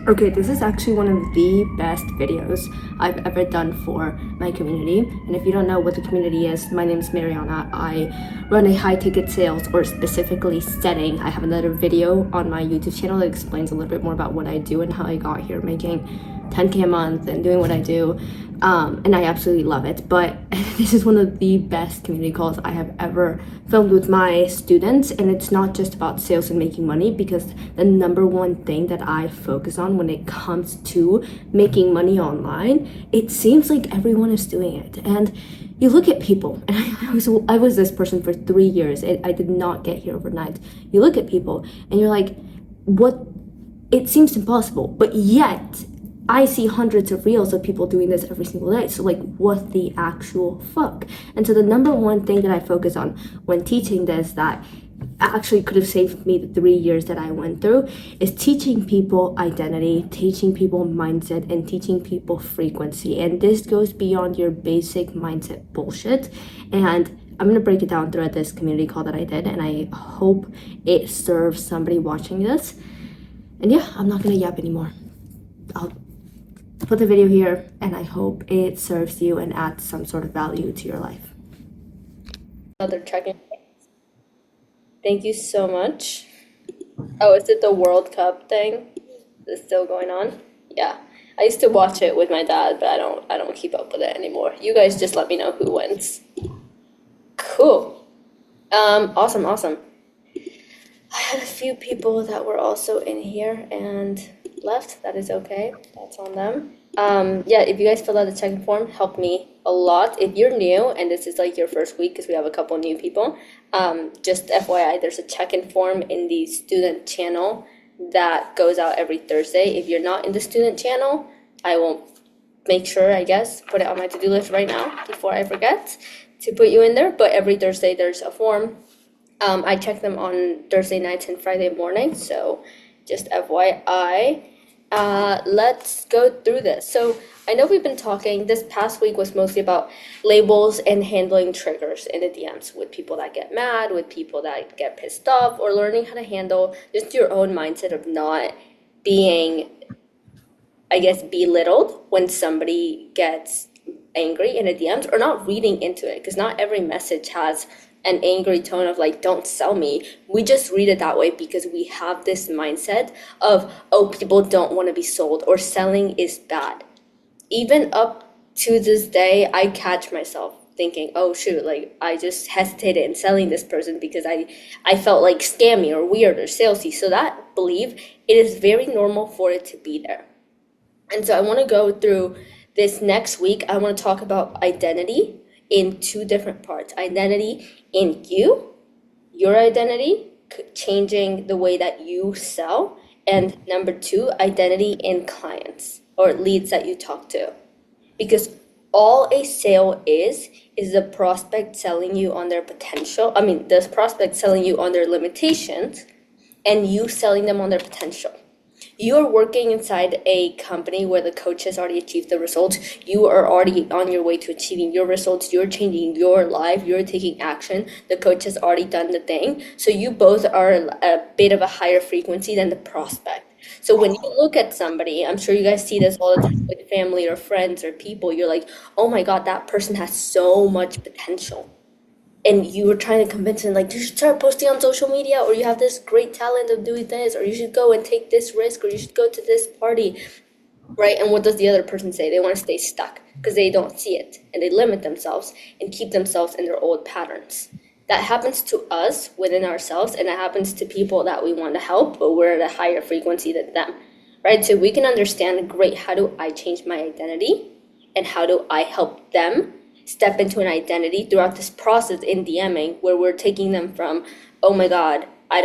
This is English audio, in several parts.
Okay, this is actually one of the best videos I've ever done for my community. And if you don't know what the community is, my name is Mariana. I run a high ticket sales, or specifically setting. I have another video on my YouTube channel that explains a little bit more about what I do and how I got here making 10K a month and doing what I do. And I absolutely love it. But this is one of the best community calls I have ever filmed with my students. And it's not just about sales and making money, because the number one thing that I focus on when it comes to making money online, it seems like everyone is doing it. And you look at people, and I was this person for 3 years. I did not get here overnight. You look at people and you're like, what? It seems impossible, but yet I see hundreds of reels of people doing this every single day. So like, what the actual fuck? And so the number one thing that I focus on when teaching this, that actually could have saved me the 3 years that I went through, is teaching people identity, teaching people mindset, and teaching people frequency. And this goes beyond your basic mindset bullshit. And I'm gonna break it down throughout this community call that I did, and I hope it serves somebody watching this. And yeah, I'm not gonna yap anymore. I'll put the video here, and I hope it serves you and adds some sort of value to your life. Another check-in. Thank you so much. Oh, is it the World Cup thing? Is it still going on? Yeah. I used to watch it with my dad, but I don't keep up with it anymore. You guys just let me know who wins. Cool. Awesome. I had a few people that were also in here and left. That is okay. That's on them. Yeah, if you guys fill out the check-in form, help me a lot. If you're new and this is like your first week, because we have a couple new people, just FYI, there's a check-in form in the student channel that goes out every Thursday. If you're not in the student channel, I will make sure, I guess, put it on my to-do list right now before I forget to put you in there. But every Thursday there's a form. I check them on Thursday nights and Friday mornings, so just FYI. Let's go through this. So I know we've been talking, this past week was mostly about labels and handling triggers in the DMs with people that get mad, with people that get pissed off, or learning how to handle just your own mindset of not being, I guess, belittled when somebody gets angry in the DMs, or not reading into it, because not every message has an angry tone of like, don't sell me. We just read it that way because we have this mindset of, oh, people don't want to be sold, or selling is bad. Even up to this day, I catch myself thinking, oh shoot, like I just hesitated in selling this person because I felt like scammy or weird or salesy. So that belief, it is very normal for it to be there. And so I want to go through this next week. I want to talk about identity in two different parts. Identity in you, your identity, changing the way that you sell. And number two, identity in clients or leads that you talk to. Because all a sale is the prospect selling you on their potential. I mean, the prospect selling you on their limitations and you selling them on their potential. You are working inside a company where the coach has already achieved the results. You are already on your way to achieving your results. You're changing your life. You're taking action. The coach has already done the thing. So you both are a bit of a higher frequency than the prospect. So when you look at somebody, I'm sure you guys see this all the time with family or friends or people, you're like, oh my God, that person has so much potential. And you were trying to convince them, like, you should start posting on social media, or you have this great talent of doing this, or you should go and take this risk, or you should go to this party, right? And what does the other person say? They want to stay stuck because they don't see it, and they limit themselves and keep themselves in their old patterns. That happens to us within ourselves, and that happens to people that we want to help, but we're at a higher frequency than them, right? So we can understand, great, how do I change my identity, and how do I help them step into an identity throughout this process in DMing, where we're taking them from, oh my God, I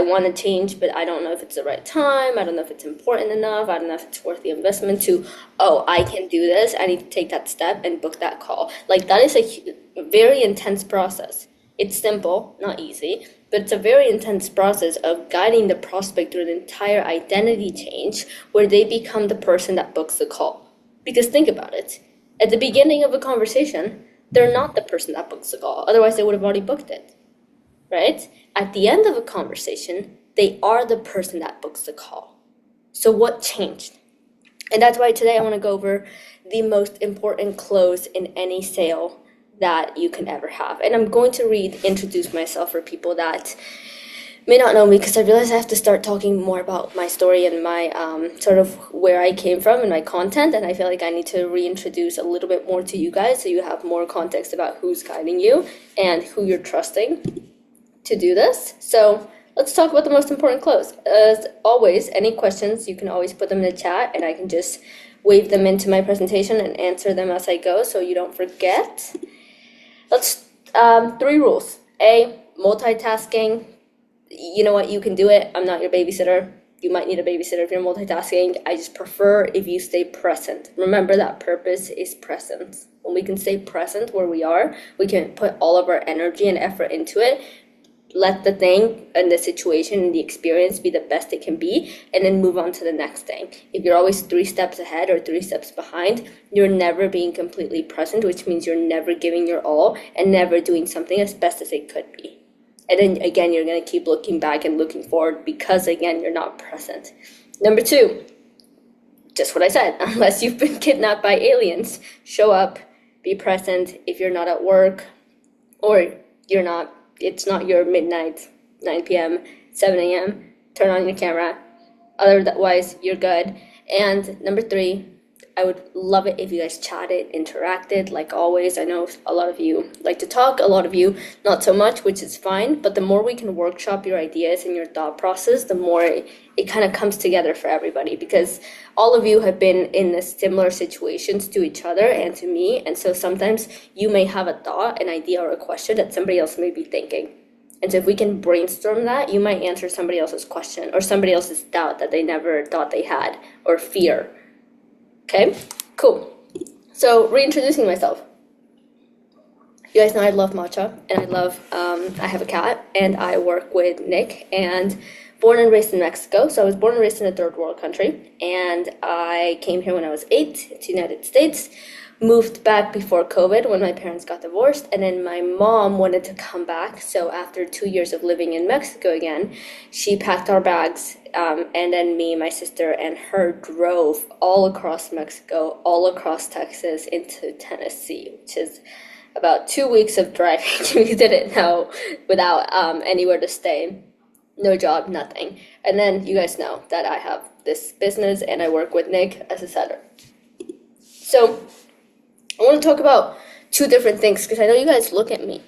want to change, but I don't know if it's the right time. I don't know if it's important enough. I don't know if it's worth the investment, to, oh, I can do this. I need to take that step and book that call. Like, that is a very intense process. It's simple, not easy, but it's a very intense process of guiding the prospect through an entire identity change where they become the person that books the call. Because think about it. At the beginning of a conversation, they're not the person that books the call. Otherwise, they would have already booked it, right? At the end of a conversation, they are the person that books the call. So what changed? And that's why today I want to go over the most important close in any sale that you can ever have. And I'm going to introduce myself for people that may not know me, because I realize I have to start talking more about my story and my sort of where I came from and my content. And I feel like I need to reintroduce a little bit more to you guys so you have more context about who's guiding you and who you're trusting to do this. So let's talk about the most important close. As always, any questions, you can always put them in the chat and I can just wave them into my presentation and answer them as I go so you don't forget. Let's, 3 rules. A, multitasking. You know what, you can do it. I'm not your babysitter. You might need a babysitter if you're multitasking. I just prefer if you stay present. Remember that purpose is presence. When we can stay present where we are, we can put all of our energy and effort into it. Let the thing and the situation and the experience be the best it can be, and then move on to the next thing. If you're always 3 steps ahead or 3 steps behind, you're never being completely present, which means you're never giving your all and never doing something as best as it could be. And then again, you're going to keep looking back and looking forward because, again, you're not present. Number 2, just what I said, unless you've been kidnapped by aliens, show up, be present. If you're not at work or it's not your midnight, 9 p.m., 7 a.m., turn on your camera. Otherwise, you're good. And number 3, I would love it if you guys chatted, interacted, like always. I know a lot of you like to talk, a lot of you not so much, which is fine. But the more we can workshop your ideas and your thought process, the more it kind of comes together for everybody, because all of you have been in the similar situations to each other and to me. And so sometimes you may have a thought, an idea, or a question that somebody else may be thinking. And so if we can brainstorm that, you might answer somebody else's question or somebody else's doubt that they never thought they had, or fear. Okay, cool. So reintroducing myself. You guys know I love matcha, and I have a cat, and I work with Nick, and born and raised in Mexico. So I was born and raised in a third world country, and I came here when I was 8 to the United States, moved back before COVID when my parents got divorced, and then my mom wanted to come back. So after 2 years of living in Mexico again, she packed our bags, and then me, my sister, and her drove all across Mexico, all across Texas, into Tennessee, which is about 2 weeks of driving. We did it now without anywhere to stay, no job, nothing. And then you guys know that I have this business and I work with Nick as a setter. So I want to talk about 2 different things, because I know you guys look at me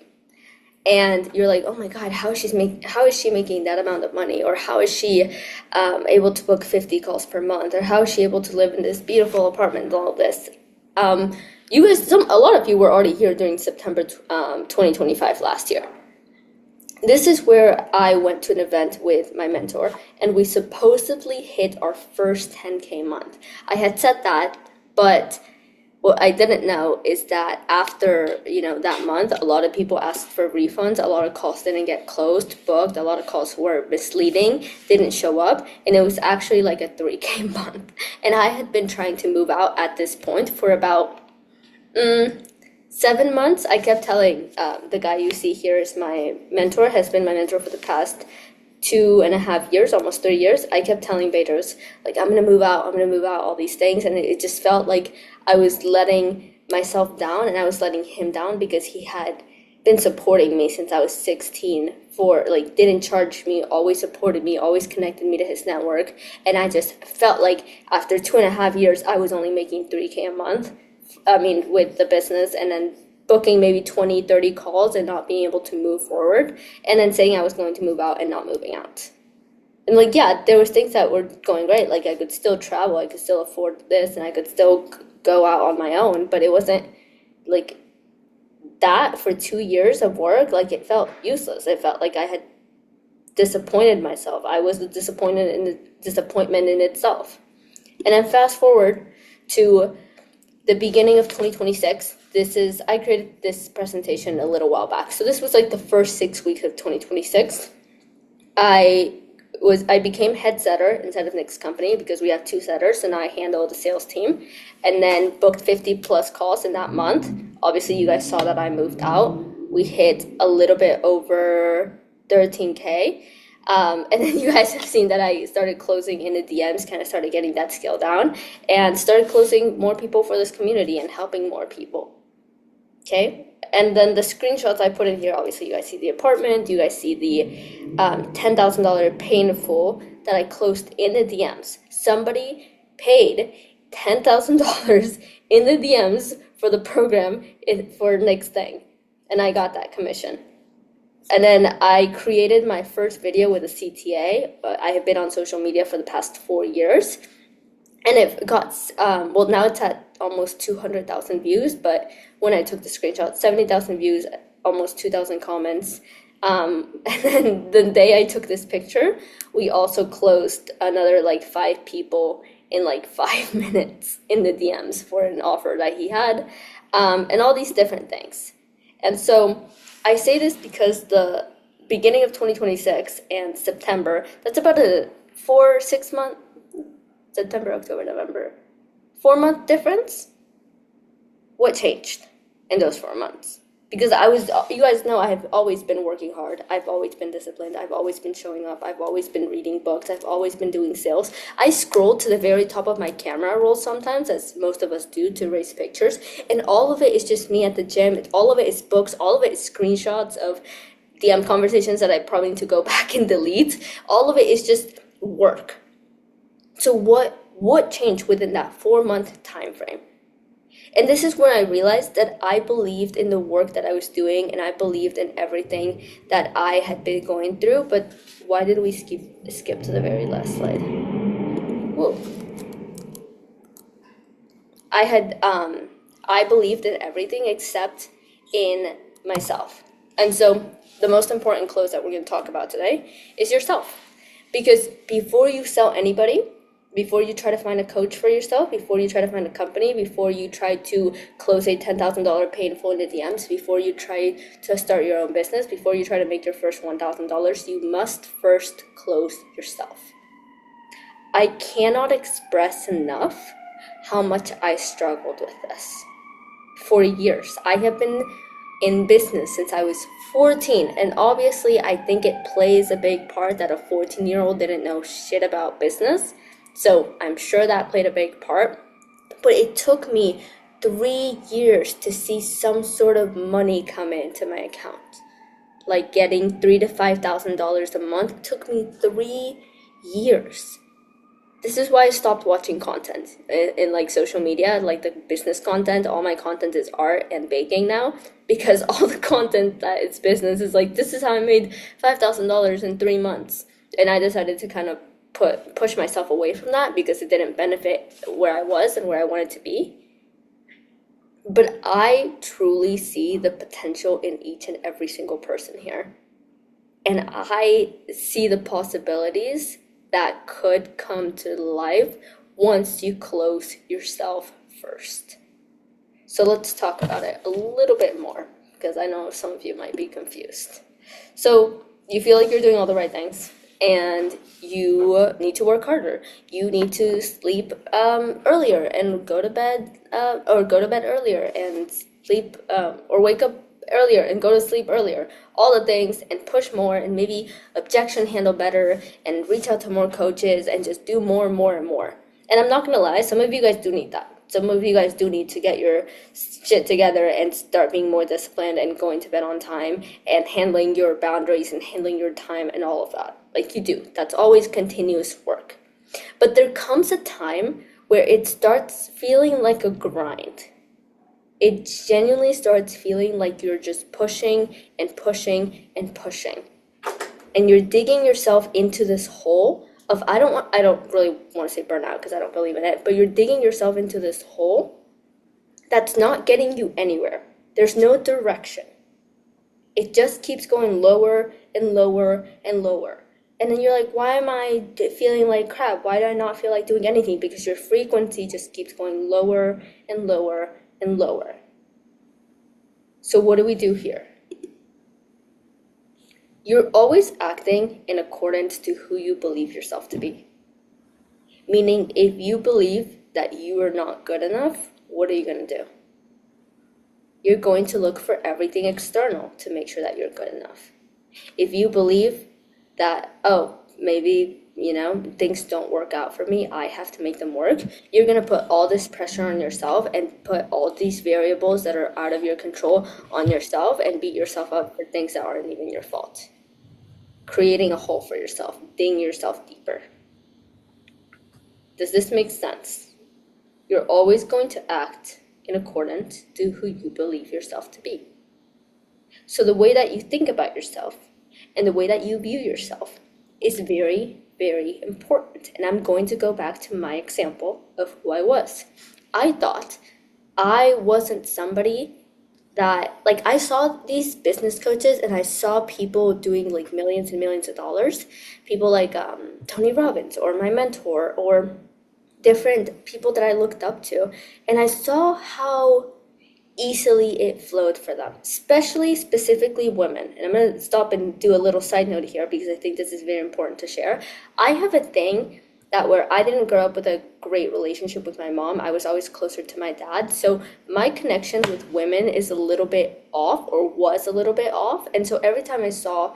and you're like, oh my God, how is she making that amount of money? Or how is she able to book 50 calls per month? Or how is she able to live in this beautiful apartment and all this? You guys, a lot of you were already here during September 2025 last year. This is where I went to an event with my mentor, and we supposedly hit our first 10K month. I had said that, but what I didn't know is that after, that month, a lot of people asked for refunds. A lot of calls didn't get closed, booked. A lot of calls were misleading, didn't show up. And it was actually like a 3K month. And I had been trying to move out at this point for about 7 months. I kept telling the guy you see here is my mentor, has been my mentor for the past 2.5 years, almost 3 years. I kept telling Bedros, like, I'm gonna move out, all these things. And it just felt like I was letting myself down, and I was letting him down, because he had been supporting me since I was 16, didn't charge me, always supported me, always connected me to his network. And I just felt like after 2.5 years, I was only making 3K a month. With the business, and then booking maybe 20, 30 calls and not being able to move forward, and then saying I was going to move out and not moving out. And there was things that were going great. Like, I could still travel, I could still afford this, and I could still go out on my own, but it wasn't like that for 2 years of work. Like, it felt useless. It felt like I had disappointed myself. I was disappointed in the disappointment in itself. And then fast forward to the beginning of 2026. I created this presentation a little while back. So this was like the first 6 weeks of 2026. I became head setter inside of Nick's company, because we have 2 setters, and I handle the sales team, and then booked 50 plus calls in that month. Obviously, you guys saw that I moved out. We hit a little bit over 13K. And then you guys have seen that I started closing in the DMs, kind of started getting that skill down, and started closing more people for this community and helping more people. Okay, and then the screenshots I put in here, obviously you guys see the apartment, you guys see the $10,000 painful that I closed in the DMs. Somebody paid $10,000 in the DMs for the program for next thing, and I got that commission. And then I created my first video with a CTA. I have been on social media for the past 4 years, and it got well, now it's at almost 200,000 views, but when I took the screenshot, 70,000 views, almost 2,000 comments. And then the day I took this picture, we also closed another like 5 people in like 5 minutes in the DMs for an offer that he had, and all these different things. And so I say this because the beginning of 2026 and September, that's about a 6 month, September, October, November, 4 month difference. What changed in those 4 months? Because you guys know I have always been working hard. I've always been disciplined. I've always been showing up. I've always been reading books. I've always been doing sales. I scroll to the very top of my camera roll sometimes, as most of us do, to raise pictures. And all of it is just me at the gym. All of it is books. All of it is screenshots of DM conversations that I probably need to go back and delete. All of it is just work. So what changed within that 4-month time frame? And this is when I realized that I believed in the work that I was doing, and I believed in everything that I had been going through. But why did we skip to the very last slide? Whoa. I believed in everything except in myself. And so the most important close that we're going to talk about today is yourself. Because before you sell anybody, before you try to find a coach for yourself, before you try to find a company, before you try to close a $10,000 pay in full in the DMs, before you try to start your own business, before you try to make your first $1,000, you must first close yourself. I cannot express enough how much I struggled with this. For years, I have been in business since I was 14, and obviously I think it plays a big part that a 14-year-old didn't know shit about business. So I'm sure that played a big part, but it took me 3 years to see some sort of money come into my account. Like getting $3,000 to $5,000 a month took me 3 years. This is why I stopped watching content in like social media, like the business content. All my content is art and baking now, because all the content that is business is like, this is how I made $5,000 in 3 months. And I decided to kind of push myself away from that because it didn't benefit where I was and where I wanted to be. But I truly see the potential in each and every single person here. And I see the possibilities that could come to life once you close yourself first. So let's talk about it a little bit more, because I know some of you might be confused. So you feel like you're doing all the right things, and you need to work harder. You need to sleep earlier and go to bed, or go to bed earlier and sleep, or wake up earlier and go to sleep earlier. All the things, and push more, and maybe objection handle better, and reach out to more coaches, and just do more and more and more. And I'm not gonna lie, some of you guys do need that. Some of you guys do need to get your shit together and start being more disciplined and going to bed on time and handling your boundaries and handling your time and all of that. Like, you do. That's always continuous work. But there comes a time where it starts feeling like a grind. It genuinely starts feeling like you're just pushing and pushing and pushing. And you're digging yourself into this hole of, I don't really want to say burnout because I don't believe in it, but you're digging yourself into this hole that's not getting you anywhere. There's no direction. It just keeps going lower and lower and lower. And then you're like, why am I feeling like crap? Why do I not feel like doing anything? Because your frequency just keeps going lower and lower and lower. So what do we do here? You're always acting in accordance to who you believe yourself to be. Meaning, if you believe that you are not good enough, what are you going to do? You're going to look for everything external to make sure that you're good enough. If you believe that, oh, maybe, things don't work out for me, I have to make them work, you're going to put all this pressure on yourself and put all these variables that are out of your control on yourself and beat yourself up for things that aren't even your fault. Creating a hole for yourself, digging yourself deeper. Does this make sense? You're always going to act in accordance to who you believe yourself to be. So the way that you think about yourself and the way that you view yourself is very, very important. And I'm going to go back to my example of who I was. I thought I wasn't somebody that, like, I saw these business coaches and I saw people doing like millions and millions of dollars, people like Tony Robbins or my mentor or different people that I looked up to, and I saw how easily it flowed for them, specifically women. And I'm going to stop and do a little side note here because I think this is very important to share. I have a thing that where I didn't grow up with a great relationship with my mom. I was always closer to my dad. So my connection with women is a little bit off, or was a little bit off. And so every time I saw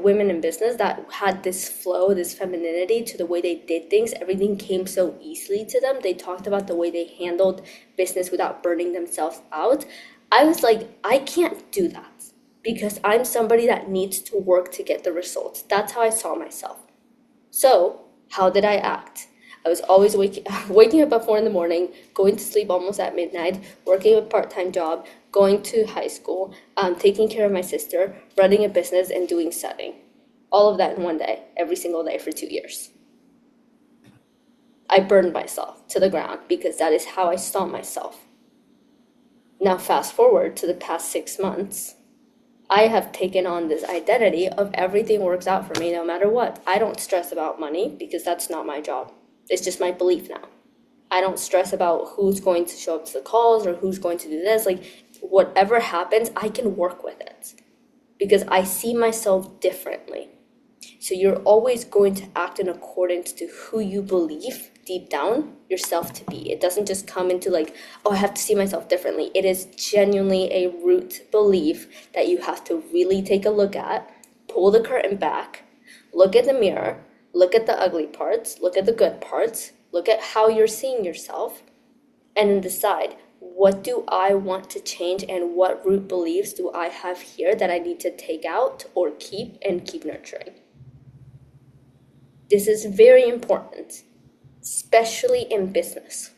women in business that had this flow, this femininity to the way they did things, everything came so easily to them. They talked about the way they handled business without burning themselves out. I was like, I can't do that because I'm somebody that needs to work to get the results. That's how I saw myself. So how did I act? I was always waking up at 4 a.m, going to sleep almost at midnight, working a part-time job, going to high school, taking care of my sister, running a business, and doing setting. All of that in one day, every single day for 2 years. I burned myself to the ground because that is how I saw myself. Now fast forward to the past 6 months. I have taken on this identity of everything works out for me no matter what. I don't stress about money because that's not my job. It's just my belief now. I don't stress about who's going to show up to the calls or who's going to do this. Like, whatever happens, I can work with it because I see myself differently. So you're always going to act in accordance to who you believe deep down yourself to be. It doesn't just come into like, oh, I have to see myself differently. It is genuinely a root belief that you have to really take a look at, pull the curtain back, look at the mirror, look at the ugly parts, look at the good parts, look at how you're seeing yourself, and then decide, what do I want to change and what root beliefs do I have here that I need to take out or keep and keep nurturing. This is very important, especially in business.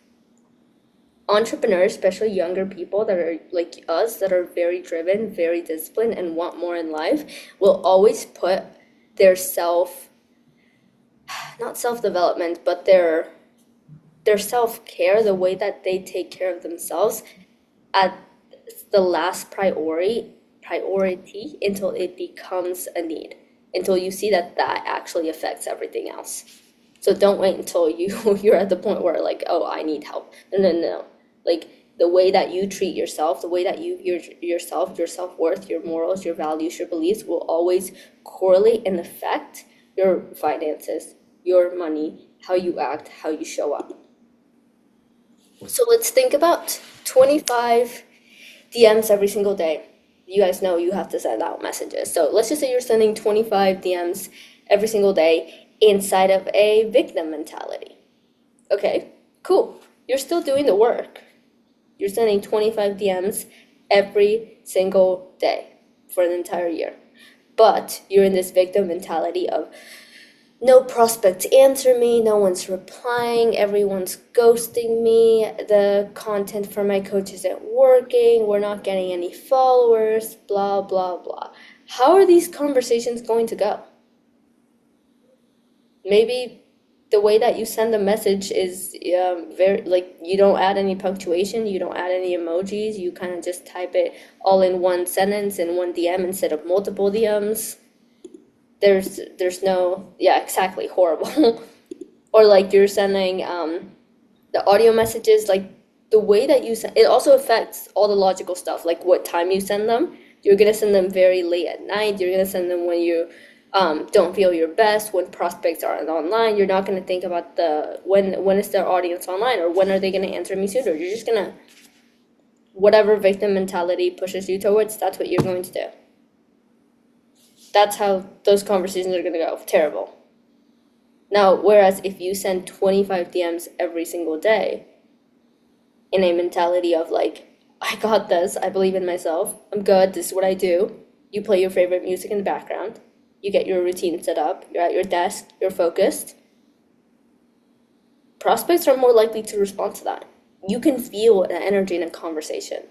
Entrepreneurs, especially younger people that are like us, that are very driven, very disciplined, and want more in life, will always put their not self-development, but their self-care, the way that they take care of themselves, at the last priority until it becomes a need, until you see that actually affects everything else. So don't wait until you're at the point where like, oh, I need help. No. Like, the way that you treat yourself, the way that you view yourself, your self-worth, your morals, your values, your beliefs will always correlate and affect your finances, your money, how you act, how you show up. So let's think about 25 DMs every single day. You guys know you have to send out messages. So let's just say you're sending 25 DMs every single day inside of a victim mentality. Okay, cool. You're still doing the work. You're sending 25 DMs every single day for an entire year. But you're in this victim mentality of, no prospects answer me, no one's replying, everyone's ghosting me, the content for my coach isn't working, we're not getting any followers, blah, blah, blah. How are these conversations going to go? Maybe the way that you send a message is very, like, you don't add any punctuation, you don't add any emojis, you kind of just type it all in one sentence in one DM instead of multiple DMs. There's no, yeah, exactly, horrible. Or like you're sending the audio messages, like the way that you send, it also affects all the logical stuff, like what time you send them. You're gonna send them very late at night. You're gonna send them when you don't feel your best, when prospects aren't online. You're not gonna think about when is their audience online, or when are they gonna answer me sooner. You're just gonna, whatever victim mentality pushes you towards, that's what you're going to do. That's how those conversations are gonna go. Terrible. Now, whereas if you send 25 DMs every single day in a mentality of like, I got this, I believe in myself, I'm good, this is what I do. You play your favorite music in the background, you get your routine set up, you're at your desk, you're focused. Prospects are more likely to respond to that. You can feel the energy in a conversation.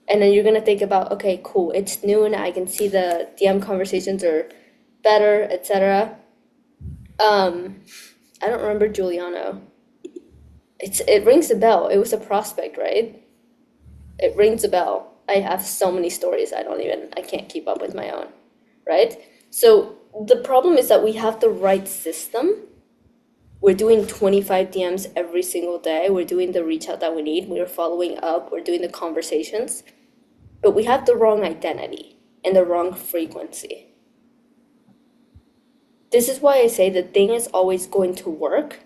And then you're gonna think about, okay, cool, it's noon, I can see the DM conversations are better, etc. I don't remember Giuliano. It rings a bell. It was a prospect, right? It rings a bell. I have so many stories I can't keep up with my own, right? So the problem is that we have the right system. We're doing 25 DMs every single day. We're doing the reach out that we need. We're following up. We're doing the conversations. But we have the wrong identity and the wrong frequency. This is why I say the thing is always going to work,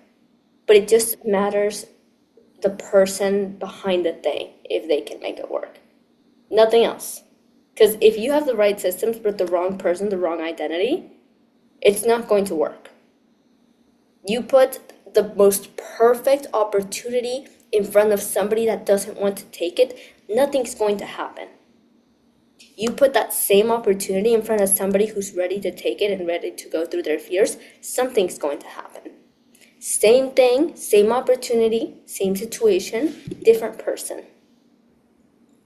but it just matters the person behind the thing if they can make it work. Nothing else. Because if you have the right systems but the wrong person, the wrong identity, it's not going to work. You put the most perfect opportunity in front of somebody that doesn't want to take it, nothing's going to happen. You put that same opportunity in front of somebody who's ready to take it and ready to go through their fears, something's going to happen. Same thing, same opportunity, same situation, different person.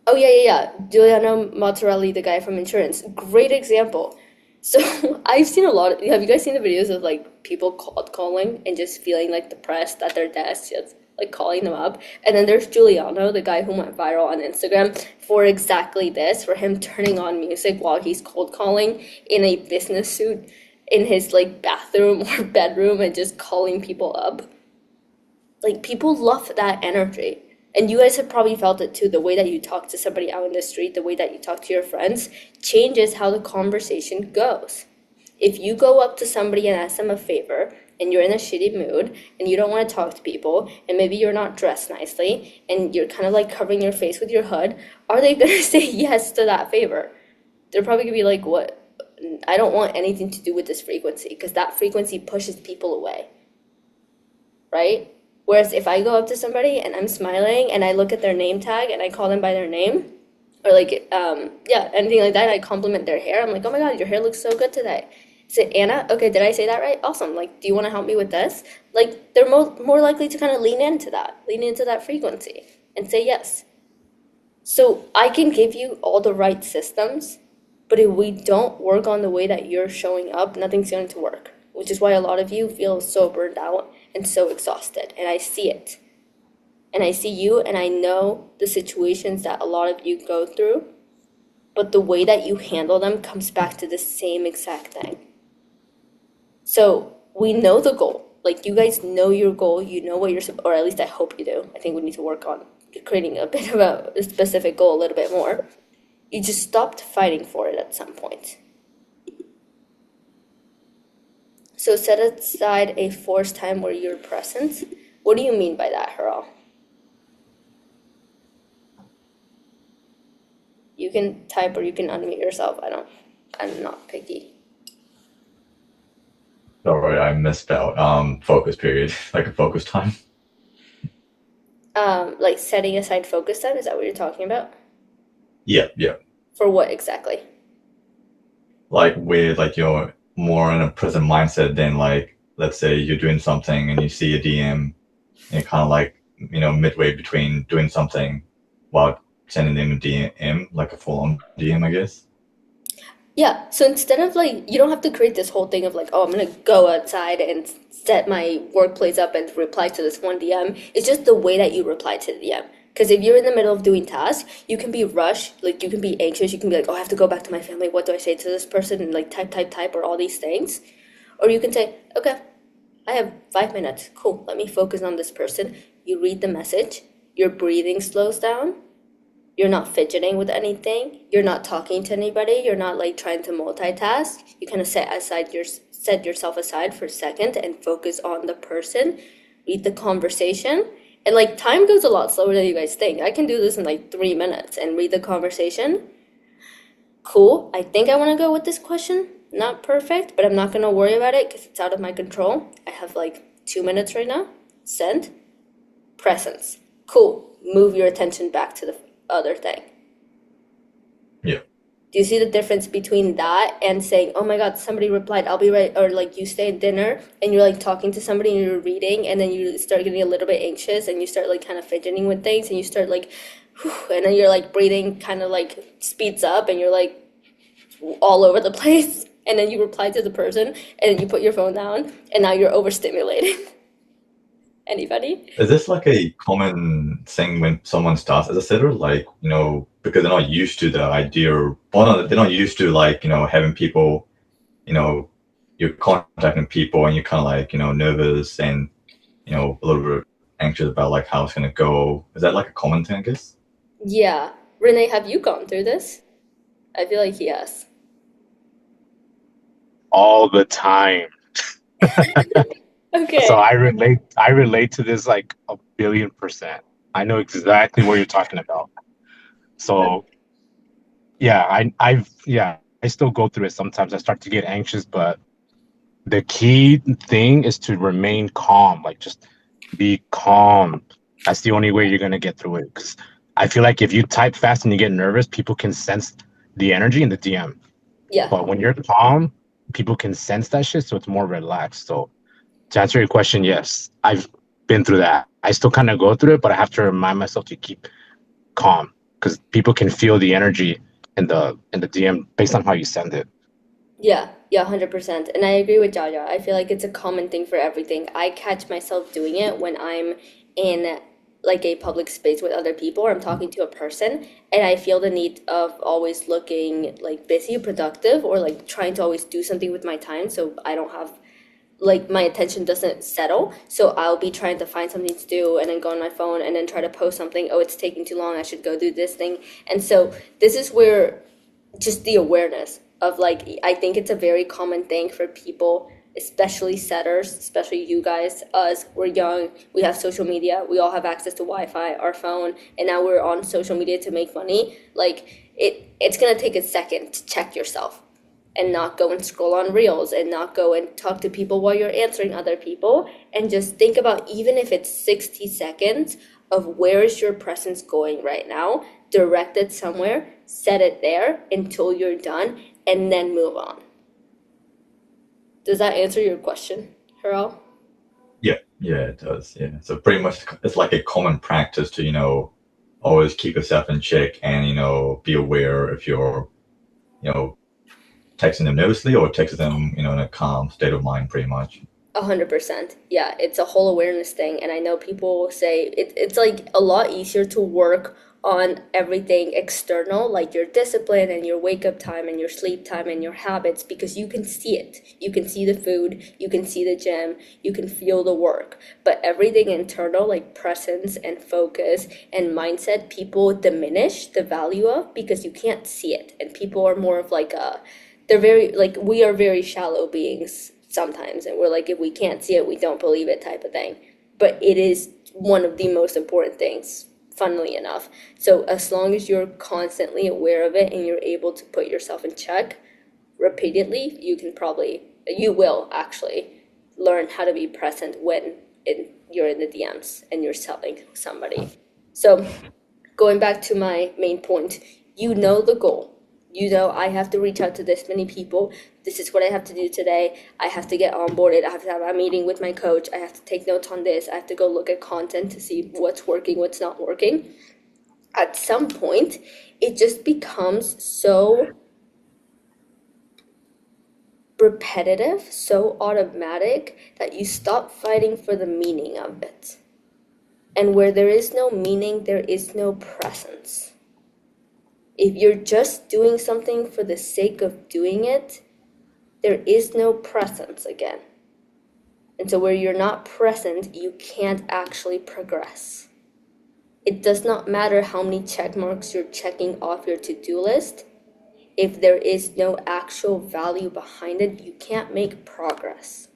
Oh, yeah. Giuliano Mozzarelli, the guy from insurance. Great example. So I've seen have you guys seen the videos of like people cold calling and just feeling like depressed at their desk, just like calling them up? And then there's Giuliano, the guy who went viral on Instagram for exactly this, for him turning on music while he's cold calling in a business suit in his like bathroom or bedroom and just calling people up. Like people love that energy. And you guys have probably felt it too. The way that you talk to somebody out in the street, the way that you talk to your friends changes how the conversation goes. If you go up to somebody and ask them a favor and you're in a shitty mood and you don't want to talk to people and maybe you're not dressed nicely and you're kind of like covering your face with your hood, are they going to say yes to that favor? They're probably going to be like, what? I don't want anything to do with this frequency, because that frequency pushes people away, right? Whereas if I go up to somebody and I'm smiling and I look at their name tag and I call them by their name, or like, anything like that, I compliment their hair. I'm like, oh my God, your hair looks so good today. Is it Anna? Okay, did I say that right? Awesome. Like, do you want to help me with this? Like, they're more likely to kind of lean into that frequency and say yes. So I can give you all the right systems, but if we don't work on the way that you're showing up, nothing's going to work, which is why a lot of you feel so burned out and so exhausted. And I see it. And I see you, and I know the situations that a lot of you go through, but the way that you handle them comes back to the same exact thing. So we know the goal. Like, you guys know your goal. You know what or at least I hope you do. I think we need to work on creating a bit of a specific goal a little bit more. You just stopped fighting for it at some point. So set aside a forced time where you're present. What do you mean by that, Haral? You can type or you can unmute yourself. I'm not picky. Sorry, I misspelled focus period, like a focus time. Like setting aside focus time, is that what you're talking about? Yeah. For what exactly? Like with like you're more in a present mindset than like let's say you're doing something and you see a DM and you're kind of like midway between doing something while sending them a DM, like a full on DM, I guess. Yeah, so instead of like, you don't have to create this whole thing of like, oh, I'm gonna go outside and set my workplace up and reply to this one DM. It's just the way that you reply to the DM. Because if you're in the middle of doing tasks, you can be rushed, like you can be anxious, you can be like, oh, I have to go back to my family. What do I say to this person? And like type, or all these things. Or you can say, okay, I have 5 minutes. Cool, let me focus on this person. You read the message, your breathing slows down, you're not fidgeting with anything, you're not talking to anybody, you're not like trying to multitask. You kind of set yourself aside for a second and focus on the person, read the conversation. And like time goes a lot slower than you guys think. I can do this in like 3 minutes and read the conversation. Cool, I think I want to go with this question. Not perfect, but I'm not gonna worry about it because it's out of my control. I have like 2 minutes right now. Send. Presence. Cool. Move your attention back to the other thing. Yeah. Do you see the difference between that and saying, "Oh my God, somebody replied, I'll be right," or like you stay at dinner and you're like talking to somebody and you're reading and then you start getting a little bit anxious and you start like kind of fidgeting with things and you start like, whew, and then you're like breathing kind of like speeds up and you're like all over the place and then you reply to the person and then you put your phone down and now you're overstimulated. Anybody? Is this like a common thing when someone starts as a sitter? Like, because they're not used to the idea, well, no, they're not used to like, having people, you know, you're contacting people and you're kind of like, nervous and, a little bit anxious about like how it's going to go. Is that like a common thing, I guess? Yeah. Renee, have you gone through this? I feel like yes. all the time. So Okay. I relate to this like a billion percent. I know exactly what you're talking about. So yeah, I still go through it sometimes. I start to get anxious, but the key thing is to remain calm. Like just be calm. That's the only way you're gonna get through it. Because I feel like if you type fast and you get nervous, people can sense the energy in the DM. Yeah. But when you're calm, people can sense that shit, so it's more relaxed. So to answer your question, yes, I've been through that. I still kind of go through it, but I have to remind myself to keep calm because people can feel the energy in the DM based on how you send it. Yeah, yeah, 100%. And I agree with Jaja. I feel like it's a common thing for everything. I catch myself doing it when I'm in like a public space with other people or I'm talking to a person and I feel the need of always looking like busy, productive, or like trying to always do something with my time so I don't have like my attention doesn't settle. So I'll be trying to find something to do and then go on my phone and then try to post something. Oh, it's taking too long. I should go do this thing. And so this is where just the awareness of like I think it's a very common thing for people, especially setters, especially you guys, us, we're young, we have social media, we all have access to Wi-Fi, our phone, and now we're on social media to make money. Like it's gonna take a second to check yourself and not go and scroll on reels and not go and talk to people while you're answering other people and just think about even if it's 60 seconds of where is your presence going right now, direct it somewhere, set it there until you're done and then move on. Does that answer your question, Haral? Yeah, yeah, it does. Yeah. So pretty much it's like a common practice to, always keep yourself in check and, be aware if you're, you know, texting them nervously or texting them, in a calm state of mind, pretty much. 100%. Yeah, it's a whole awareness thing. And I know people say it's like a lot easier to work on everything external, like your discipline and your wake up time and your sleep time and your habits, because you can see it. You can see the food, you can see the gym, you can feel the work. But everything internal, like presence and focus and mindset, people diminish the value of because you can't see it. And people are more of like they're very like we are very shallow beings sometimes and we're like if we can't see it we don't believe it type of thing, but it is one of the most important things, funnily enough. So as long as you're constantly aware of it and you're able to put yourself in check repeatedly, you will actually learn how to be present when you're in the DMs and you're selling somebody. So going back to my main point, you know the goal. You know, I have to reach out to this many people. This is what I have to do today. I have to get onboarded. I have to have a meeting with my coach. I have to take notes on this. I have to go look at content to see what's working, what's not working. At some point, it just becomes so repetitive, so automatic that you stop fighting for the meaning of it. And where there is no meaning, there is no presence. If you're just doing something for the sake of doing it, there is no presence again. And so where you're not present, you can't actually progress. It does not matter how many check marks you're checking off your to-do list. If there is no actual value behind it, you can't make progress.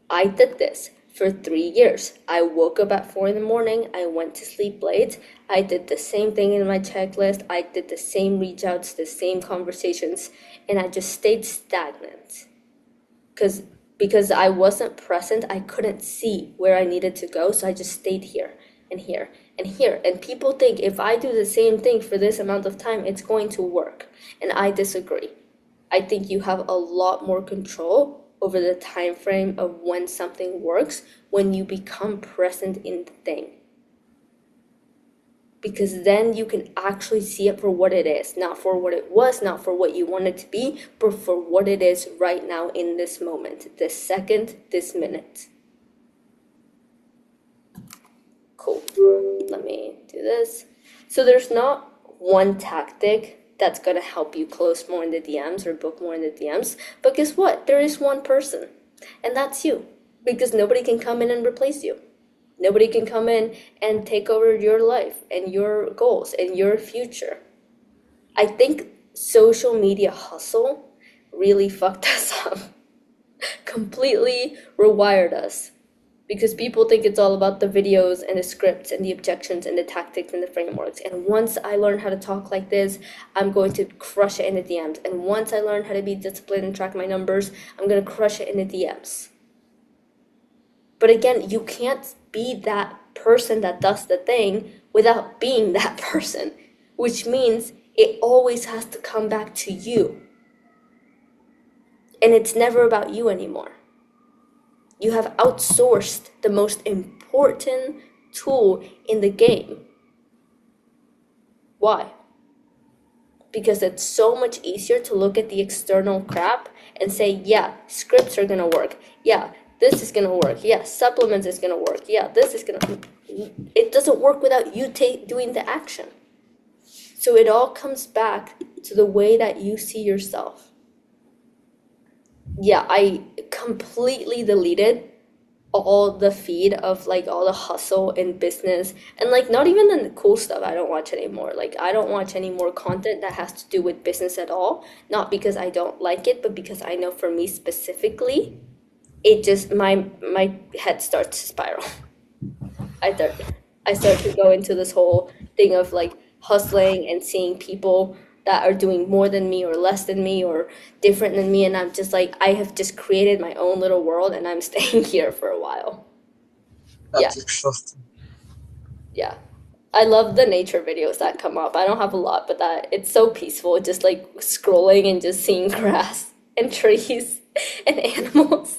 I did this for 3 years. I woke up at 4 in the morning. I went to sleep late. I did the same thing in my checklist. I did the same reach outs, the same conversations, and I just stayed stagnant. Because I wasn't present, I couldn't see where I needed to go, so I just stayed here and here and here. And people think if I do the same thing for this amount of time, it's going to work. And I disagree. I think you have a lot more control over the time frame of when something works when you become present in the thing. Because then you can actually see it for what it is, not for what it was, not for what you want it to be, but for what it is right now in this moment, this second, this minute. Cool. Let me do this. So there's not one tactic that's going to help you close more in the DMs or book more in the DMs. But guess what? There is one person, and that's you, because nobody can come in and replace you. Nobody can come in and take over your life and your goals and your future. I think social media hustle really fucked us up, completely rewired us. Because people think it's all about the videos and the scripts and the objections and the tactics and the frameworks. And once I learn how to talk like this, I'm going to crush it in the DMs. And once I learn how to be disciplined and track my numbers, I'm going to crush it in the DMs. But again, you can't be that person that does the thing without being that person, which means it always has to come back to you. And it's never about you anymore. You have outsourced the most important tool in the game. Why? Because it's so much easier to look at the external crap and say, yeah, scripts are gonna work. Yeah, this is gonna work. Yeah, supplements is gonna work. Yeah, this is gonna... It doesn't work without you doing the action. So it all comes back to the way that you see yourself. Yeah, I completely deleted all the feed of like all the hustle in business and like not even the cool stuff I don't watch anymore. Like I don't watch any more content that has to do with business at all. Not because I don't like it, but because I know for me specifically, it just my head starts to spiral. I start to go into this whole thing of like hustling and seeing people that are doing more than me or less than me or different than me, and I'm just like, I have just created my own little world and I'm staying here for a while. That's exhausting. Yeah. I love the nature videos that come up. I don't have a lot, but that it's so peaceful, just like scrolling and just seeing grass and trees and animals.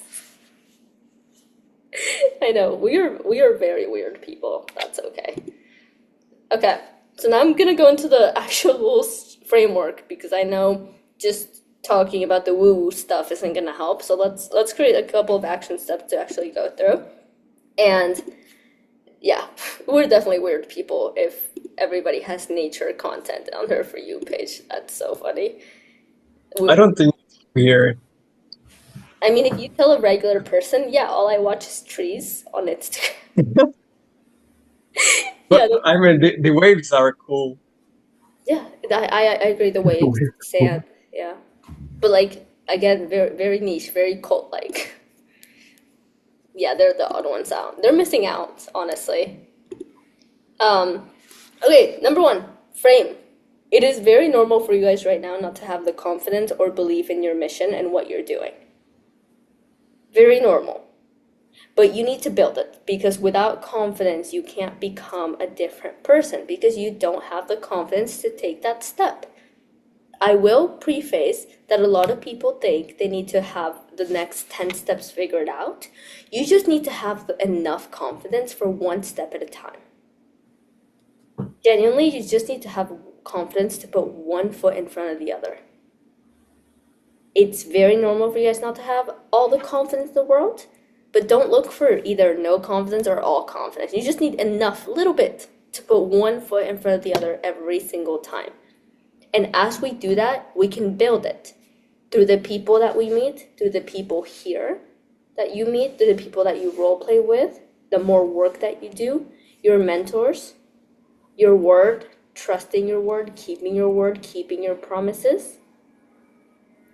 I know, we are very weird people. That's okay. Okay. So now I'm gonna go into the actual framework because I know just talking about the woo-woo stuff isn't gonna help. So let's create a couple of action steps to actually go through. And yeah, we're definitely weird people if everybody has nature content on their For You page. That's so funny. I don't think it's weird. I mean, if you tell a regular person, yeah, all I watch is trees on Instagram. But Yeah, I mean, the waves are cool. yeah, I agree. The waves, sand, yeah, but like again, very very niche, very cult like. Yeah, they're the odd ones out. They're missing out, honestly. Okay, number one, frame. It is very normal for you guys right now not to have the confidence or belief in your mission and what you're doing. Very normal. But you need to build it because without confidence, you can't become a different person because you don't have the confidence to take that step. I will preface that a lot of people think they need to have the next 10 steps figured out. You just need to have enough confidence for one step at a time. Genuinely, you just need to have confidence to put one foot in front of the other. It's very normal for you guys not to have all the confidence in the world. But don't look for either no confidence or all confidence. You just need enough, a little bit, to put one foot in front of the other every single time. And as we do that, we can build it through the people that we meet, through the people here that you meet, through the people that you role play with, the more work that you do, your mentors, your word, trusting your word, keeping your promises.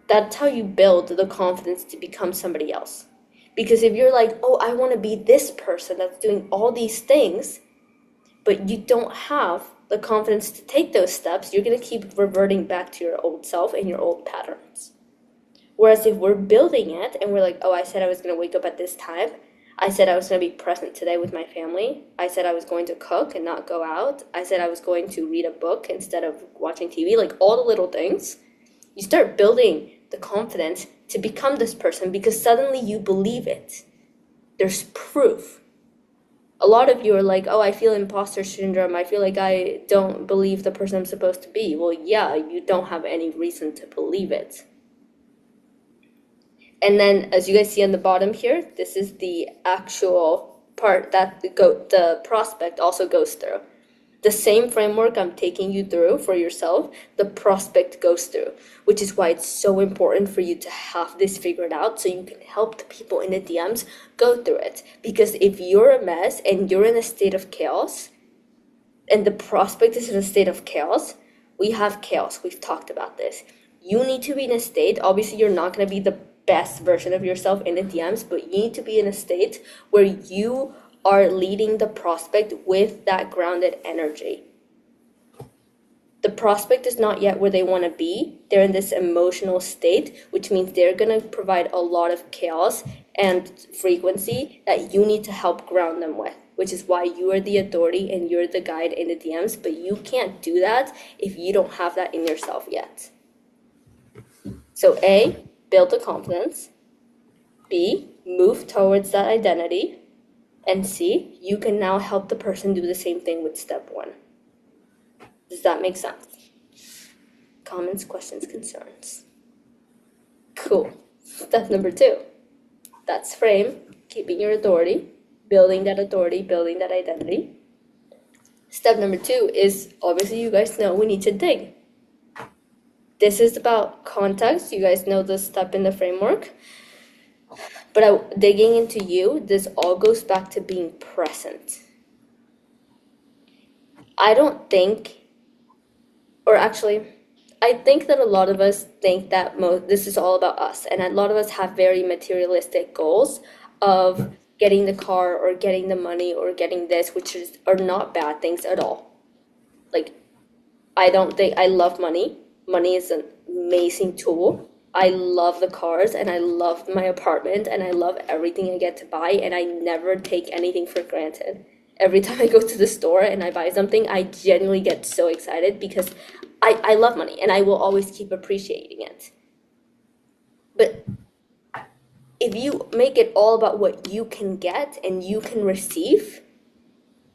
That's how you build the confidence to become somebody else. Because if you're like, oh, I want to be this person that's doing all these things, but you don't have the confidence to take those steps, you're going to keep reverting back to your old self and your old patterns. Whereas if we're building it and we're like, oh, I said I was going to wake up at this time. I said I was going to be present today with my family. I said I was going to cook and not go out. I said I was going to read a book instead of watching TV. Like all the little things. You start building the confidence to become this person because suddenly you believe it. There's proof. A lot of you are like, oh, I feel imposter syndrome. I feel like I don't believe the person I'm supposed to be. Well, yeah, you don't have any reason to believe it. And then, as you guys see on the bottom here, this is the actual part that the prospect also goes through. The same framework I'm taking you through for yourself, the prospect goes through, which is why it's so important for you to have this figured out so you can help the people in the DMs go through it. Because if you're a mess and you're in a state of chaos, and the prospect is in a state of chaos, we have chaos. We've talked about this. You need to be in a state, obviously you're not going to be the best version of yourself in the DMs, but you need to be in a state where you are leading the prospect with that grounded energy. The prospect is not yet where they want to be. They're in this emotional state, which means they're going to provide a lot of chaos and frequency that you need to help ground them with, which is why you are the authority and you're the guide in the DMs, but you can't do that if you don't have that in yourself yet. So A, build the confidence. B, move towards that identity. And C, you can now help the person do the same thing with step 1. Does that make sense? Comments, questions, concerns? Cool. Step number 2. That's frame, keeping your authority, building that identity. Step number 2 is, obviously you guys know we need to dig. This is about context. You guys know this step in the framework. But digging into you, this all goes back to being present. I think that a lot of us think that this is all about us. And a lot of us have very materialistic goals of getting the car or getting the money or getting this, which are not bad things at all. Like, I love money. Money is an amazing tool. I love the cars and I love my apartment and I love everything I get to buy, and I never take anything for granted. Every time I go to the store and I buy something, I genuinely get so excited because I love money and I will always keep appreciating it. But if you make it all about what you can get and you can receive,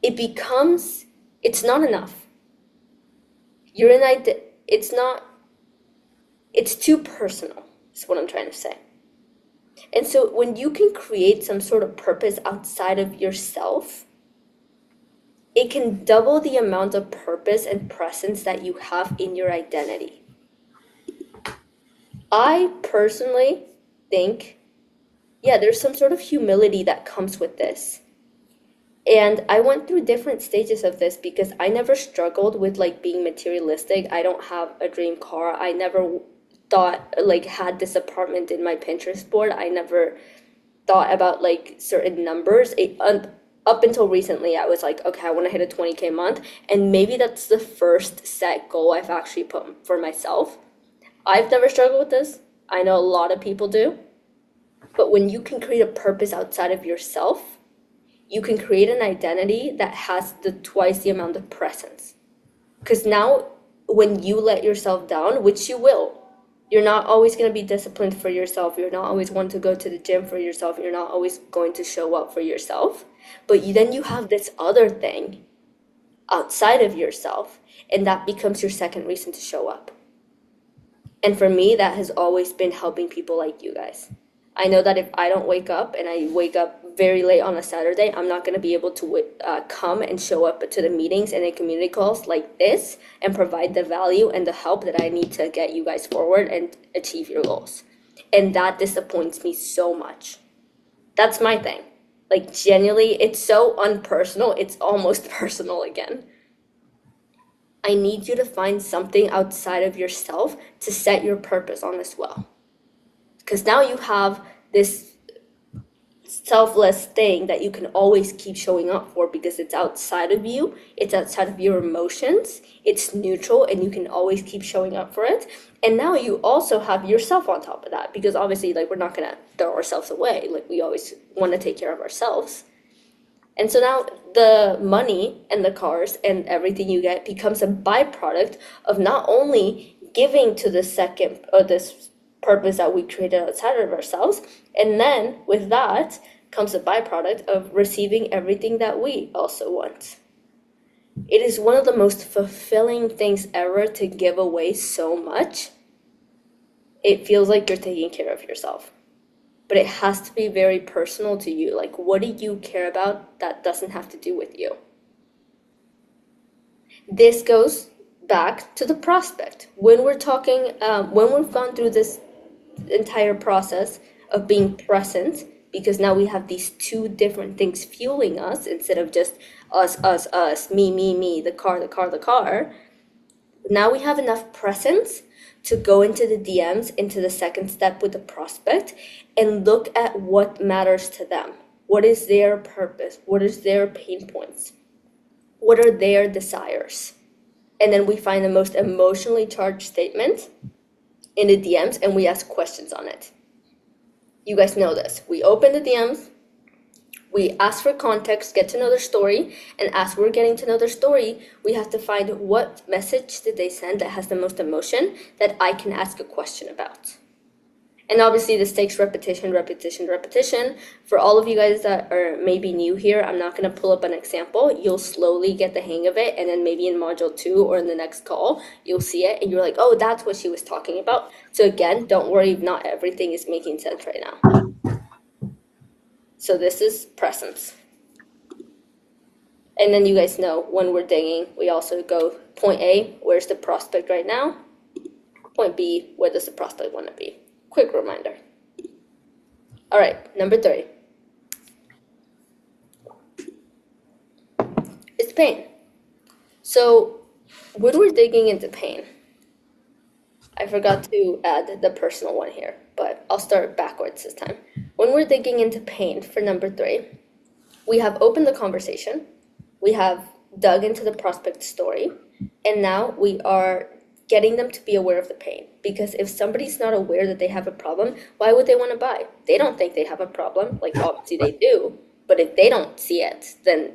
it's not enough. It's too personal, is what I'm trying to say. And so when you can create some sort of purpose outside of yourself, it can double the amount of purpose and presence that you have in your identity. I personally think, there's some sort of humility that comes with this. And I went through different stages of this because I never struggled with being materialistic. I don't have a dream car. I never had this apartment in my Pinterest board. I never thought about certain numbers. Up until recently, I was like, okay, I want to hit a 20K month. And maybe that's the first set goal I've actually put for myself. I've never struggled with this. I know a lot of people do. But when you can create a purpose outside of yourself, you can create an identity that has twice the amount of presence. Because now, when you let yourself down, which you will, you're not always going to be disciplined for yourself. You're not always going to go to the gym for yourself. You're not always going to show up for yourself. But then you have this other thing outside of yourself, and that becomes your second reason to show up. And for me, that has always been helping people like you guys. I know that if I don't wake up, and I wake up very late on a Saturday, I'm not going to be able to come and show up to the meetings and the community calls like this and provide the value and the help that I need to get you guys forward and achieve your goals. And that disappoints me so much. That's my thing. Genuinely, it's so unpersonal, it's almost personal again. I need you to find something outside of yourself to set your purpose on as well. Because now you have this selfless thing that you can always keep showing up for because it's outside of you, it's outside of your emotions, it's neutral, and you can always keep showing up for it. And now you also have yourself on top of that, because obviously, like, we're not gonna throw ourselves away. Like, we always want to take care of ourselves. And so now the money and the cars and everything you get becomes a byproduct of not only giving to the second or this purpose that we created outside of ourselves, and then with that comes a byproduct of receiving everything that we also want. It is one of the most fulfilling things ever to give away so much. It feels like you're taking care of yourself. But it has to be very personal to you. Like, what do you care about that doesn't have to do with you? This goes back to the prospect. When we're talking, when we've gone through this entire process of being present, because now we have these two different things fueling us instead of just us, me, the car. Now we have enough presence to go into the DMs, into the second step with the prospect, and look at what matters to them. What is their purpose? What is their pain points? What are their desires? And then we find the most emotionally charged statement in the DMs, and we ask questions on it. You guys know this. We open the DMs, we ask for context, get to know their story, and as we're getting to know their story, we have to find what message did they send that has the most emotion that I can ask a question about. And obviously this takes repetition. For all of you guys that are maybe new here, I'm not going to pull up an example. You'll slowly get the hang of it, and then maybe in module 2 or in the next call, you'll see it and you're like, oh, that's what she was talking about. So again, don't worry if not everything is making sense right now. So this is presence. And then you guys know when we're digging, we also go point A, where's the prospect right now? Point B, where does the prospect want to be? Quick reminder. All right, number 3. It's pain. So when we're digging into pain, I forgot to add the personal one here, but I'll start backwards this time. When we're digging into pain for number 3, we have opened the conversation, we have dug into the prospect story, and now we are getting them to be aware of the pain. Because if somebody's not aware that they have a problem, why would they want to buy? They don't think they have a problem. Like, obviously they do, but if they don't see it, then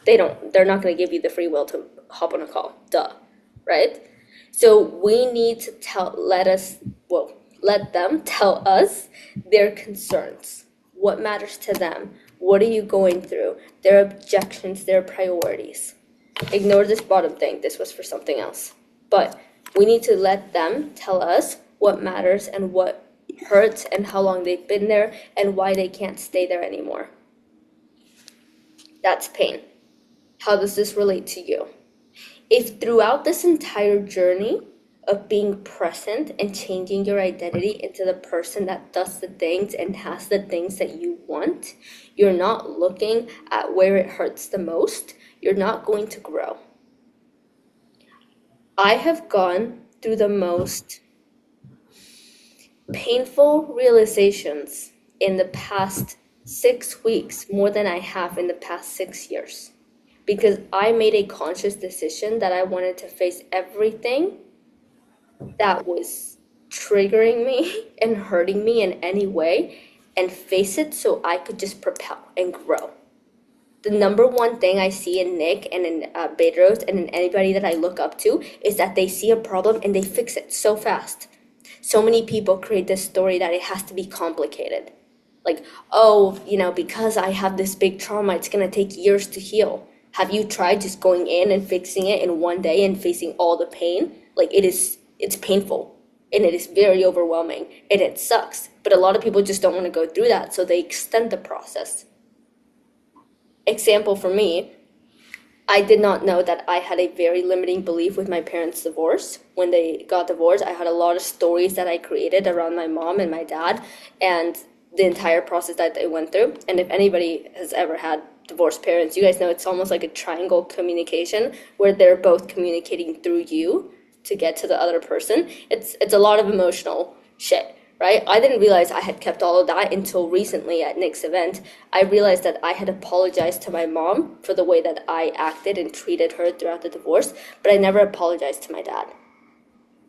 they're not going to give you the free will to hop on a call. Duh, right? So we need to let them tell us their concerns, what matters to them, what are you going through, their objections, their priorities. Ignore this bottom thing, this was for something else. But we need to let them tell us what matters and what hurts and how long they've been there and why they can't stay there anymore. That's pain. How does this relate to you? If throughout this entire journey of being present and changing your identity into the person that does the things and has the things that you want, you're not looking at where it hurts the most, you're not going to grow. I have gone through the most painful realizations in the past 6 weeks, more than I have in the past 6 years. Because I made a conscious decision that I wanted to face everything that was triggering me and hurting me in any way and face it so I could just propel and grow. The number one thing I see in Nick and in Bedros and in anybody that I look up to is that they see a problem and they fix it so fast. So many people create this story that it has to be complicated. Like, oh, because I have this big trauma, it's going to take years to heal. Have you tried just going in and fixing it in one day and facing all the pain? Like, it's painful and it is very overwhelming and it sucks. But a lot of people just don't want to go through that, so they extend the process. Example for me, I did not know that I had a very limiting belief with my parents' divorce. When they got divorced, I had a lot of stories that I created around my mom and my dad and the entire process that they went through. And if anybody has ever had divorced parents, you guys know it's almost like a triangle communication where they're both communicating through you to get to the other person. It's a lot of emotional shit, right? I didn't realize I had kept all of that until recently at Nick's event. I realized that I had apologized to my mom for the way that I acted and treated her throughout the divorce, but I never apologized to my dad.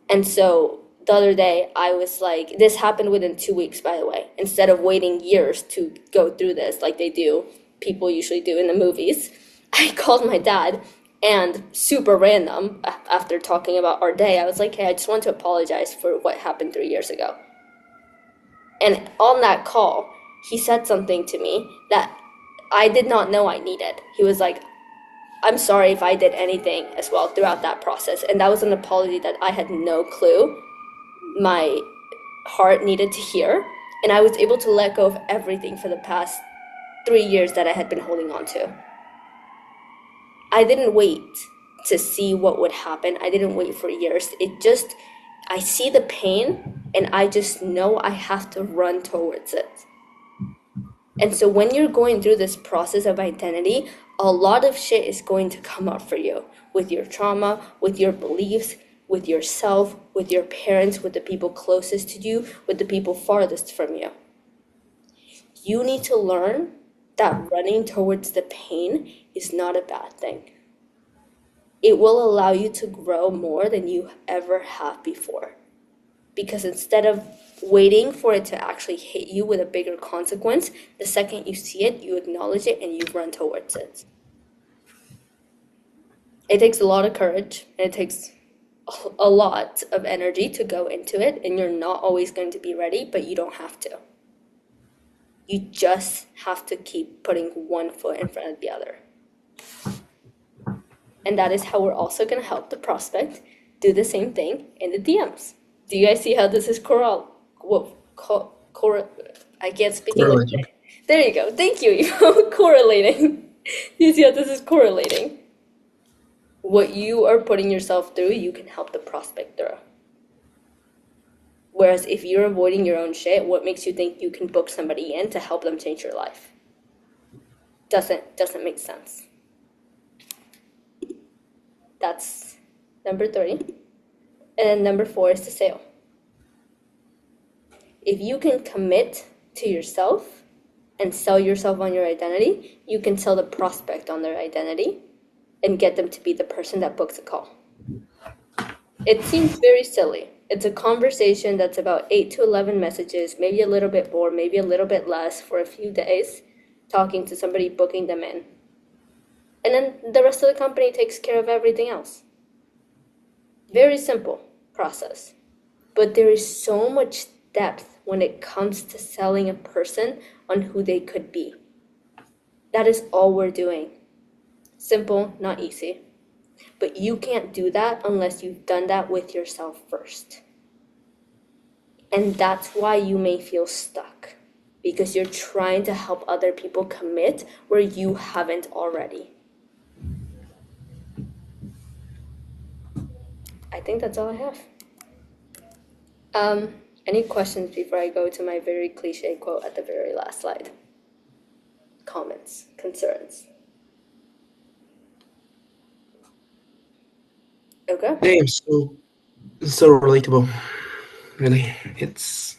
And so the other day, I was like, this happened within 2 weeks, by the way. Instead of waiting years to go through this like they do, people usually do in the movies, I called my dad and super random, after talking about our day, I was like, hey, I just want to apologize for what happened 3 years ago. And on that call, he said something to me that I did not know I needed. He was like, I'm sorry if I did anything as well throughout that process. And that was an apology that I had no clue my heart needed to hear. And I was able to let go of everything for the past 3 years that I had been holding on to. I didn't wait to see what would happen. I didn't wait for years. I see the pain and I just know I have to run towards it. And so when you're going through this process of identity, a lot of shit is going to come up for you with your trauma, with your beliefs, with yourself, with your parents, with the people closest to you, with the people farthest from you. You need to learn that running towards the pain is not a bad thing. It will allow you to grow more than you ever have before. Because instead of waiting for it to actually hit you with a bigger consequence, the second you see it, you acknowledge it and you run towards it. It takes a lot of courage and it takes a lot of energy to go into it, and you're not always going to be ready, but you don't have to. You just have to keep putting one foot in front of the other. And that is how we're also going to help the prospect do the same thing in the DMs. Do you guys see how this is I can't speak English. There you go. Thank you. Correlating. You see how this is correlating? What you are putting yourself through, you can help the prospect through. Whereas if you're avoiding your own shit, what makes you think you can book somebody in to help them change your life? Doesn't make sense. That's number 3. And then number 4 is the sale. If you can commit to yourself and sell yourself on your identity, you can sell the prospect on their identity and get them to be the person that books a call. It seems very silly. It's a conversation that's about 8 to 11 messages, maybe a little bit more, maybe a little bit less for a few days, talking to somebody, booking them in. And then the rest of the company takes care of everything else. Very simple process. But there is so much depth when it comes to selling a person on who they could be. That is all we're doing. Simple, not easy. But you can't do that unless you've done that with yourself first. And that's why you may feel stuck. Because you're trying to help other people commit where you haven't already. I think that's all I have. Any questions before I go to my very cliche quote at the very last slide? Comments, concerns? Okay. Damn, so relatable. Really, it's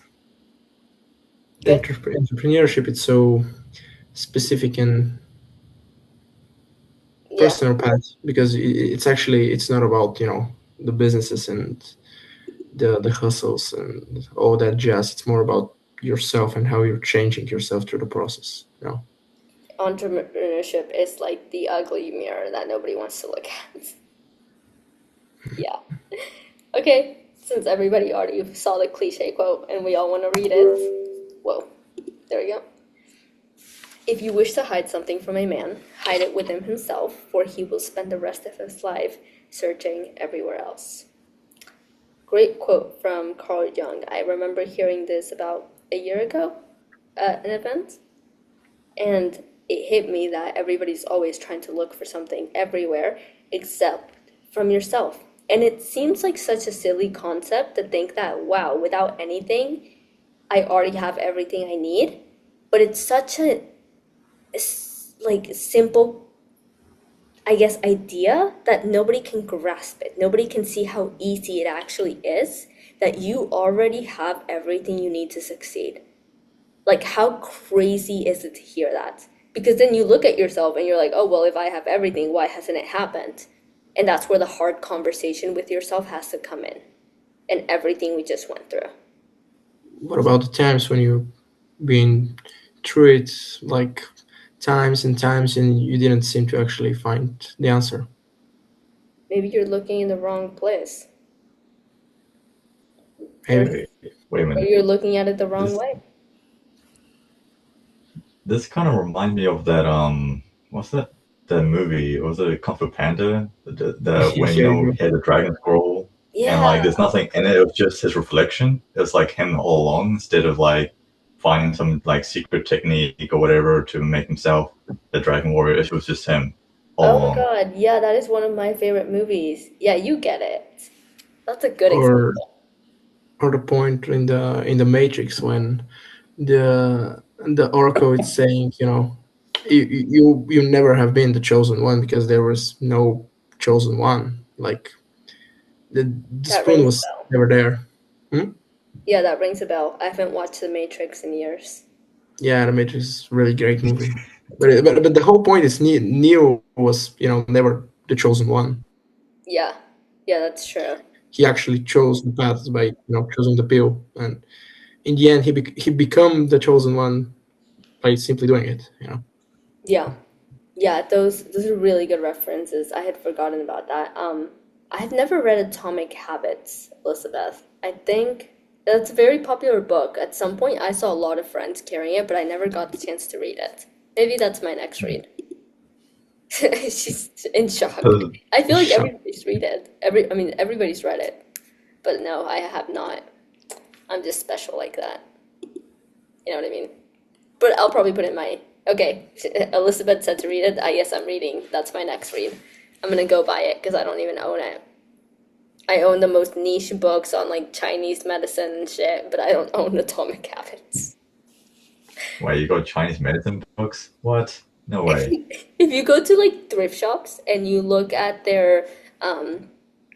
Good. entrepreneurship. It's so specific and Yeah. personal path because it's not about the businesses and the hustles and all that jazz. It's more about yourself and how you're changing yourself through the process. Entrepreneurship is like the ugly mirror that nobody wants to look at. Yeah. Okay, since everybody already saw the cliche quote and we all want to read it. Whoa, there we go. If you wish to hide something from a man, hide it within himself, for he will spend the rest of his life searching everywhere else. Great quote from Carl Jung. I remember hearing this about a year ago at an event, and it hit me that everybody's always trying to look for something everywhere except from yourself. And it seems like such a silly concept to think that, wow, without anything, I already have everything I need. But it's such a simple I guess, idea that nobody can grasp it. Nobody can see how easy it actually is, that you already have everything you need to succeed. Like, how crazy is it to hear that? Because then you look at yourself and you're like, oh, well, if I have everything, why hasn't it happened? And that's where the hard conversation with yourself has to come in, and everything we just went through. What about the times when you've been through it like times and times and you didn't seem to actually find the answer? Maybe you're looking in the wrong place, Hey, Wait a or minute. you're looking at it the wrong This way. this kind of reminds me of that what's that movie? Was it Kung Fu Panda? The when here you he had the dragon scroll and like Yeah. there's nothing in it. It was just his reflection. It was like him all along instead of like finding some like secret technique or whatever to make himself the dragon warrior. It was just him all Oh my along. God. Yeah, that is one of my favorite movies. Yeah, you get it. That's a good or example. or the point in the Matrix when the Oracle is saying, you never have been the chosen one because there was no chosen one. Like the That spoon rings a was bell. never there. Hmm? Yeah, that rings a bell. I haven't watched The Matrix in years. Yeah, the Matrix is a really great movie. But the whole point is Neo was never the chosen one. Yeah. Yeah, that's true. He actually chose the path by choosing the pill, and in the end he become the chosen one by simply doing it. Yeah. Yeah, those are really good references. I had forgotten about that. I've never read Atomic Habits, Elizabeth. I think that's a very popular book. At some point, I saw a lot of friends carrying it, but I never got the chance to read it. Maybe that's my next read. She's in shock. I feel like everybody's read it. I mean, everybody's read it, but no, I have not. I'm just special like that. You know what I mean? But I'll probably put it in my. Okay, Elizabeth said to read it. I guess I'm reading. That's my next read. I'm gonna go buy it because I don't even own it. I own the most niche books on like Chinese medicine and shit, but I don't own Atomic Habits. Why you got Chinese medicine books? What? No way. If you go to like thrift shops and you look at their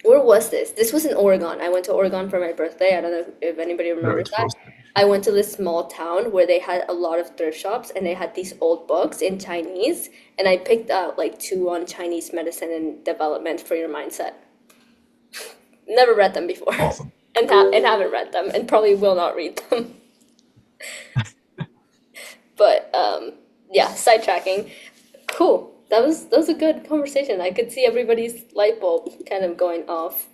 where was this? This was in Oregon. I went to Oregon for my birthday. I don't know if anybody Very remembers that. close. I went to this small town where they had a lot of thrift shops and they had these old books in Chinese, and I picked out like two on Chinese medicine and development for your mindset. Never read them before. Awesome. And haven't read them and probably will not read them. But yeah, sidetracking. Cool. That was a good conversation. I could see everybody's light bulb kind of going off.